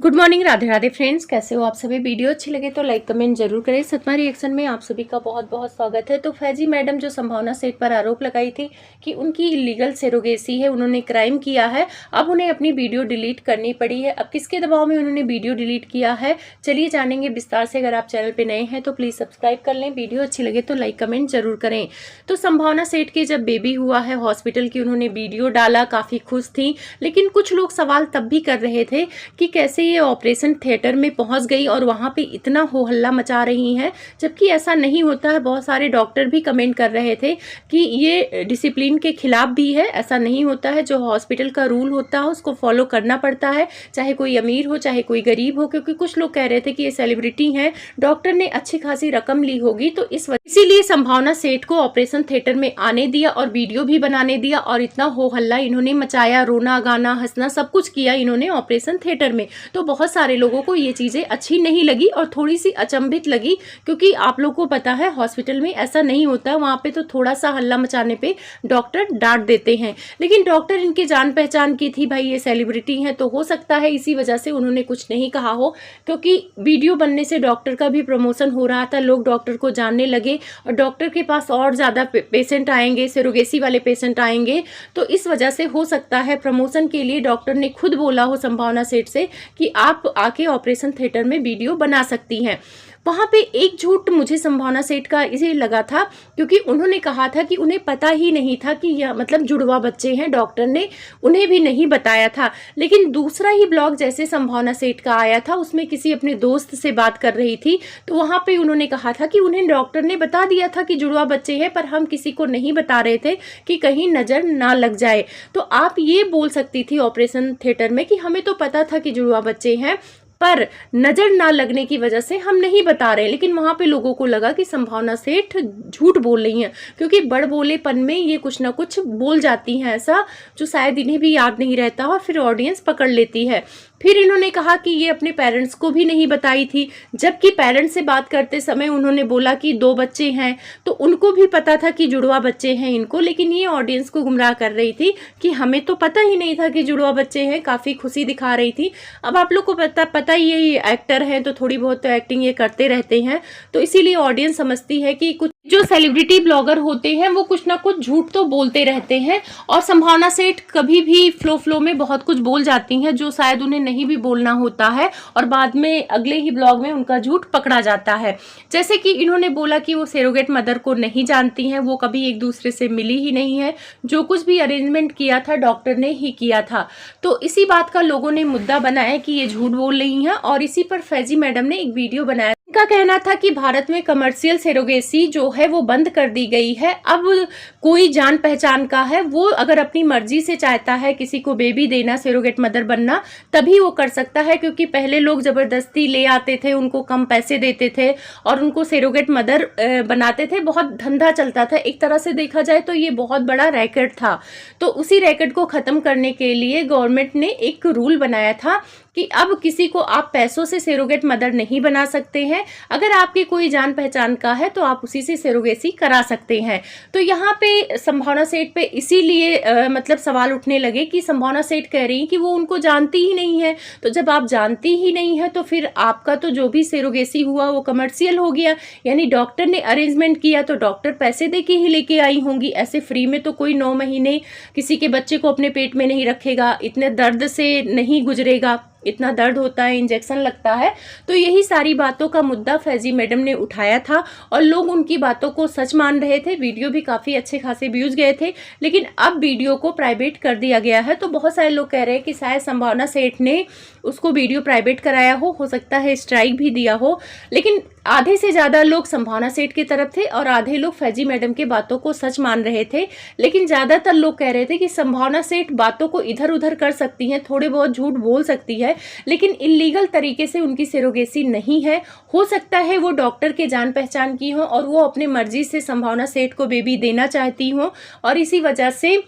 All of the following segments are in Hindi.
Good morning, Radhe Radhe friends. कैसे हो आप सभी? वीडियो अच्छी लगे तो लाइक कमेंट जरूर करें। सतमा रिएक्शन में आप सभी का बहुत बहुत स्वागत है। तो फैजी मैडम जो संभावना सेठ पर आरोप लगाई थी कि उनकी इलीगल सेरोगेसी है, उन्होंने क्राइम किया है, अब उन्हें अपनी वीडियो डिलीट करनी पड़ी है। अब किसके दबाव में उन्होंने वीडियो डिलीट किया है, चलिए जानेंगे विस्तार से। अगर आप चैनल पर नए हैं तो प्लीज़ सब्सक्राइब कर लें। वीडियो अच्छी लगे तो लाइक कमेंट जरूर करें। तो संभावना सेठ के जब बेबी हुआ है हॉस्पिटल की, उन्होंने वीडियो डाला, काफ़ी खुश थी। लेकिन कुछ लोग सवाल तब भी कर रहे थे कि कैसे ये ऑपरेशन थिएटर में पहुंच गई और वहां पे इतना हो हल्ला मचा रही हैं, जबकि ऐसा नहीं होता है। बहुत सारे डॉक्टर भी कमेंट कर रहे थे कि ये डिसिप्लिन के खिलाफ भी है, ऐसा नहीं होता है। जो हॉस्पिटल का रूल होता है उसको फॉलो करना पड़ता है, चाहे कोई अमीर हो चाहे कोई गरीब हो। क्योंकि कुछ लोग कह रहे थे कि ये सेलिब्रिटी हैं, डॉक्टर ने अच्छी खासी रकम ली होगी, तो इसीलिए संभावना सेठ को ऑपरेशन थिएटर में आने दिया और वीडियो भी बनाने दिया। और इतना हो हल्ला इन्होंने मचाया, रोना गाना हंसना सब कुछ किया इन्होंने ऑपरेशन थिएटर में। तो बहुत सारे लोगों को ये चीजें अच्छी नहीं लगी और थोड़ी सी अचंभित लगी, क्योंकि आप लोगों को पता है हॉस्पिटल में ऐसा नहीं होता। वहां पे तो थोड़ा सा हल्ला मचाने पे डॉक्टर डांट देते हैं। लेकिन डॉक्टर इनकी जान पहचान की थी, भाई ये सेलिब्रिटी हैं, तो हो सकता है इसी वजह से उन्होंने कुछ नहीं कहा हो। क्योंकि वीडियो बनने से डॉक्टर का भी प्रमोशन हो रहा था, लोग डॉक्टर को जानने लगे और डॉक्टर के पास और ज्यादा पेशेंट आएंगे, सेरोगेसी वाले पेशेंट आएंगे। तो इस वजह से हो सकता है प्रमोशन के लिए डॉक्टर ने खुद बोला हो संभावना सेठ से कि आप आके ऑपरेशन थिएटर में वीडियो बना सकती हैं। वहां पे एक झूठ मुझे संभावना सेठ का इसे लगा था, क्योंकि उन्होंने कहा था कि उन्हें पता ही नहीं था कि यह मतलब जुड़वा बच्चे हैं, डॉक्टर ने उन्हें भी नहीं बताया था। लेकिन दूसरा ही ब्लॉग जैसे संभावना सेठ का आया था, उसमें किसी अपने दोस्त से बात कर रही थी, तो वहां पे उन्होंने कहा था कि उन्हें डॉक्टर ने बता दिया था कि जुड़वा बच्चे हैं, पर हम किसी को नहीं बता रहे थे कि कहीं नजर ना लग जाए। तो आप ये बोल सकती थी ऑपरेशन थिएटर में कि हमें तो पता था कि जुड़वा बच्चे हैं, पर नजर ना लगने की वजह से हम नहीं बता रहे। लेकिन वहां पे लोगों को लगा कि संभावना सेठ झूठ बोल रही हैं, क्योंकि बड़ बोलेपन में ये कुछ ना कुछ बोल जाती हैं ऐसा, जो शायद इन्हें भी याद नहीं रहता और फिर ऑडियंस पकड़ लेती है। फिर इन्होंने कहा कि ये अपने पेरेंट्स को भी नहीं बताई थी, जबकि पेरेंट्स से बात करते समय उन्होंने बोला कि 2 बच्चे हैं, तो उनको भी पता था कि जुड़वा बच्चे हैं इनको। लेकिन ये ऑडियंस को गुमराह कर रही थी कि हमें तो पता ही नहीं था कि जुड़वा बच्चे हैं, काफी खुशी दिखा रही थी। अब आप लोग को पता ही है ये एक्टर हैं, तो थोड़ी बहुत तो एक्टिंग ये करते रहते हैं, तो इसीलिए ऑडियंस समझती है कि कुछ जो सेलिब्रिटी ब्लॉगर होते हैं वो कुछ ना कुछ झूठ तो बोलते रहते हैं। और संभावना सेठ कभी भी फ्लो में बहुत कुछ बोल जाती हैं जो शायद उन्हें नहीं भी बोलना होता है, और बाद में अगले ही ब्लॉग में उनका झूठ पकड़ा जाता है। जैसे कि इन्होंने बोला कि वो सेरोगेट मदर को नहीं जानती हैं, वो कभी एक दूसरे से मिली ही नहीं है, जो कुछ भी अरेंजमेंट किया था डॉक्टर ने ही किया था। तो इसी बात का लोगों ने मुद्दा बनाया कि ये झूठ बोल रही हैं, और इसी पर फैजी मैडम ने एक वीडियो बनाया। का कहना था कि भारत में कमर्शियल सेरोगेसी जो है वो बंद कर दी गई है। अब कोई जान पहचान का है, वो अगर अपनी मर्जी से चाहता है किसी को बेबी देना, सेरोगेट मदर बनना, तभी वो कर सकता है। क्योंकि पहले लोग जबरदस्ती ले आते थे, उनको कम पैसे देते थे और उनको सेरोगेट मदर बनाते थे। बहुत धंधा चलता था, एक तरह से देखा जाए तो ये बहुत बड़ा रैकेट था। तो उसी रैकेट को खत्म करने के लिए गवर्नमेंट ने एक रूल बनाया था कि अब किसी को आप पैसों से सेरोगेट मदर नहीं बना सकते हैं। अगर आपकी कोई जान पहचान का है तो आप उसी से सेरोगेसी करा सकते हैं। तो यहाँ पे संभावना सेठ पे इसीलिए मतलब सवाल उठने लगे कि संभावना सेठ कह रही कि वो उनको जानती ही नहीं है। तो जब आप जानती ही नहीं है तो फिर आपका तो जो भी सेरोगेसी हुआ वो कमर्शियल हो गया, यानी डॉक्टर ने अरेंजमेंट किया तो डॉक्टर पैसे दे के ही लेके आई होंगी। ऐसे फ्री में तो कोई 9 महीने किसी के बच्चे को अपने पेट में नहीं रखेगा, इतने दर्द से नहीं गुजरेगा, इतना दर्द होता है, इंजेक्शन लगता है। तो यही सारी बातों का मुद्दा फैजी मैडम ने उठाया था और लोग उनकी बातों को सच मान रहे थे। वीडियो भी काफ़ी अच्छे खासे व्यूज गए थे, लेकिन अब वीडियो को प्राइवेट कर दिया गया है। तो बहुत सारे लोग कह रहे हैं कि शायद संभावना सेठ ने उसको वीडियो प्राइवेट कराया हो सकता है स्ट्राइक भी दिया हो। लेकिन आधे से ज़्यादा लोग संभावना सेठ की तरफ थे और आधे लोग फैजी मैडम के बातों को सच मान रहे थे। लेकिन ज़्यादातर लोग कह रहे थे कि संभावना सेठ बातों को इधर उधर कर सकती हैं, थोड़े बहुत झूठ बोल सकती है, लेकिन इलीगल तरीके से उनकी सेरोगेसी नहीं है। हो सकता है वो डॉक्टर के जान पहचान की हो और वो अपनी मर्जी से संभावना सेठ को बेबी देना चाहती हो, और इसी वजह से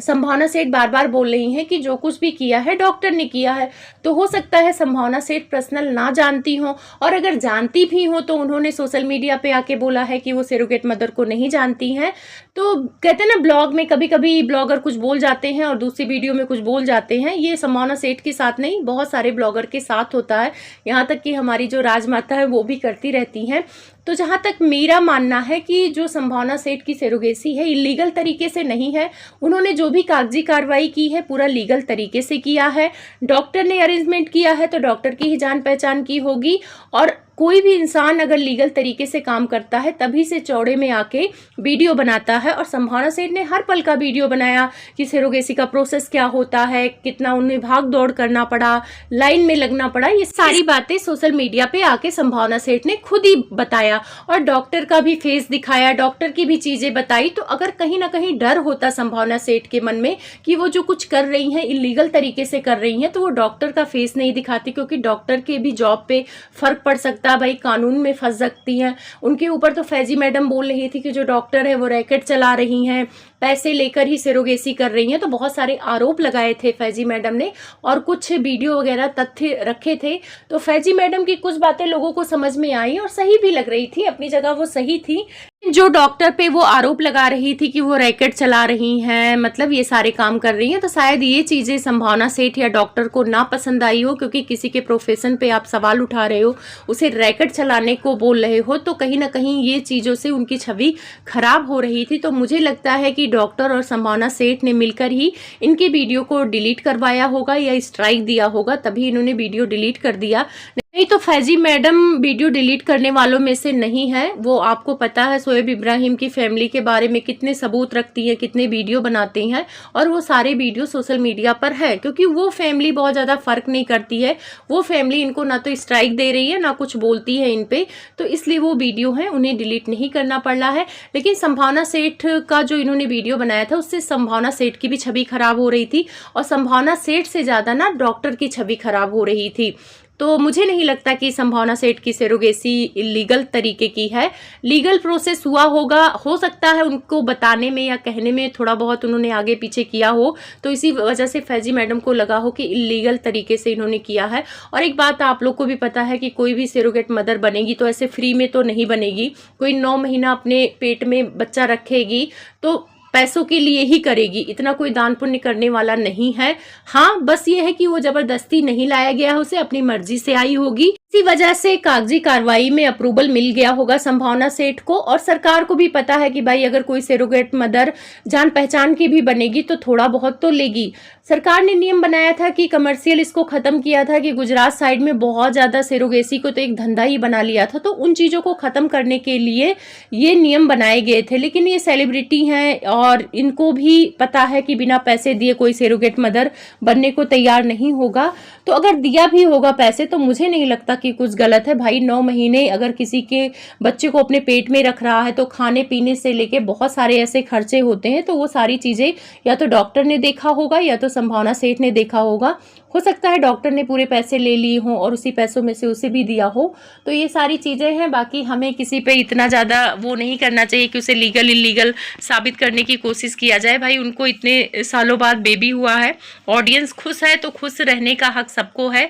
संभावना सेठ बार बार बोल रही हैं कि जो कुछ भी किया है डॉक्टर ने किया है। तो हो सकता है संभावना सेठ पर्सनल ना जानती हो, और अगर जानती भी हो तो उन्होंने सोशल मीडिया पे आके बोला है कि वो सरोगेट मदर को नहीं जानती हैं। तो कहते हैं ना, ब्लॉग में कभी कभी ब्लॉगर कुछ बोल जाते हैं और दूसरी वीडियो में कुछ बोल जाते हैं। ये संभावना सेठ के साथ नहीं, बहुत सारे ब्लॉगर के साथ होता है। यहाँ तक कि हमारी जो राजमाता है वो भी करती रहती हैं। तो जहाँ तक मेरा मानना है कि जो संभावना सेठ की सरोगेसी है इलीगल तरीके से नहीं है। उन्होंने जो भी कागजी कार्रवाई की है पूरा लीगल तरीके से किया है। डॉक्टर ने अरेंजमेंट किया है तो डॉक्टर की ही जान पहचान की होगी। और कोई भी इंसान अगर लीगल तरीके से काम करता है तभी से चौड़े में आके वीडियो बनाता है। और संभावना सेठ ने हर पल का वीडियो बनाया कि सरोगेसी का प्रोसेस क्या होता है, कितना उन्हें भाग दौड़ करना पड़ा, लाइन में लगना पड़ा। ये सारी बातें सोशल मीडिया पे आके संभावना सेठ ने खुद ही बताया और डॉक्टर का भी फेस दिखाया, डॉक्टर की भी चीजें बताई। तो अगर कहीं ना कहीं डर होता संभावना सेठ के मन में कि वो जो कुछ कर रही हैं इलीगल तरीके से कर रही हैं, तो वो डॉक्टर का फेस नहीं दिखाती, क्योंकि डॉक्टर के भी जॉब पे फर्क पड़ सकता, भाई कानून में फंस सकती हैं। उनके ऊपर तो फैजी मैडम बोल रही थी कि जो डॉक्टर है वो रैकेट चला रही हैं, पैसे लेकर ही सरोगेसी कर रही हैं। तो बहुत सारे आरोप लगाए थे फैजी मैडम ने और कुछ वीडियो वगैरह तथ्य रखे थे। तो फैजी मैडम की कुछ बातें लोगों को समझ में आई और सही भी लग रही थी, अपनी जगह वो सही थी। जो डॉक्टर पे वो आरोप लगा रही थी कि वो रैकेट चला रही हैं, मतलब ये सारे काम कर रही हैं, तो शायद ये चीजें संभावना सेठ या डॉक्टर को ना पसंद आई हो, क्योंकि किसी के प्रोफेशन पे आप सवाल उठा रहे हो, उसे रैकेट चलाने को बोल रहे हो, तो कहीं ना कहीं ये चीजों से उनकी छवि खराब हो रही थी। तो मुझे लगता है कि डॉक्टर और संभावना सेठ ने मिलकर ही इनके वीडियो को डिलीट करवाया होगा या स्ट्राइक दिया होगा, तभी इन्होंने वीडियो डिलीट कर दिया। नहीं तो फैजी मैडम वीडियो डिलीट करने वालों में से नहीं है। वो आपको पता है शोएब इब्राहिम की फैमिली के बारे में कितने सबूत रखती है, कितने वीडियो बनाते हैं, और वो सारे वीडियो सोशल मीडिया पर है, क्योंकि वो फैमिली बहुत ज़्यादा फर्क नहीं करती है। वो फैमिली इनको ना तो स्ट्राइक दे रही है ना कुछ बोलती है इन पे, तो इसलिए वो वीडियो है उन्हें डिलीट नहीं करना पड़ रहा है। लेकिन संभावना सेठ का जो इन्होंने वीडियो बनाया था उससे संभावना सेठ की भी छवि खराब हो रही थी, और संभावना सेठ से ज़्यादा ना डॉक्टर की छवि खराब हो रही थी। तो मुझे नहीं लगता कि संभावना सेठ की सरोगेसी इलीगल तरीके की है। लीगल प्रोसेस हुआ होगा, हो सकता है उनको बताने में या कहने में थोड़ा बहुत उन्होंने आगे पीछे किया हो, तो इसी वजह से फैजी मैडम को लगा हो कि इलीगल तरीके से इन्होंने किया है। और एक बात आप लोग को भी पता है कि कोई भी सरोगेट मदर बनेगी तो ऐसे फ्री में तो नहीं बनेगी। कोई 9 महीना अपने पेट में बच्चा रखेगी तो पैसों के लिए ही करेगी, इतना कोई दान पुण्य करने वाला नहीं है। हाँ, बस ये है कि वो जबरदस्ती नहीं लाया गया, उसे अपनी मर्जी से आई होगी, इसी वजह से कागजी कार्रवाई में अप्रूवल मिल गया होगा संभावना सेठ को। और सरकार को भी पता है कि भाई अगर कोई सरोगेट मदर जान पहचान की भी बनेगी तो थोड़ा बहुत तो लेगी। सरकार ने नियम बनाया था कि कमर्शियल इसको खत्म किया था कि गुजरात साइड में बहुत ज्यादा सरोगेसी को तो एक धंधा ही बना लिया था, तो उन चीजों को खत्म करने के लिए ये नियम बनाए गए थे। लेकिन ये सेलिब्रिटी हैं और इनको भी पता है कि बिना पैसे दिए कोई सरोगेट मदर बनने को तैयार नहीं होगा। तो अगर दिया भी होगा पैसे तो मुझे नहीं लगता कि कुछ गलत है। भाई 9 महीने अगर किसी के बच्चे को अपने पेट में रख रहा है तो खाने पीने से लेके बहुत सारे ऐसे खर्चे होते हैं, तो वो सारी चीजें या तो डॉक्टर ने देखा होगा या तो संभावना सेठ ने देखा होगा। हो सकता है डॉक्टर ने पूरे पैसे ले लिए हों और उसी पैसों में से उसे भी दिया हो। तो ये सारी चीजें हैं। बाकी हमें किसी पे इतना ज्यादा वो नहीं करना चाहिए कि उसे लीगल इलीगल साबित करने की कोशिश किया जाए। भाई उनको इतने सालों बाद बेबी हुआ है, ऑडियंस खुश है तो खुश रहने का हक सबको है।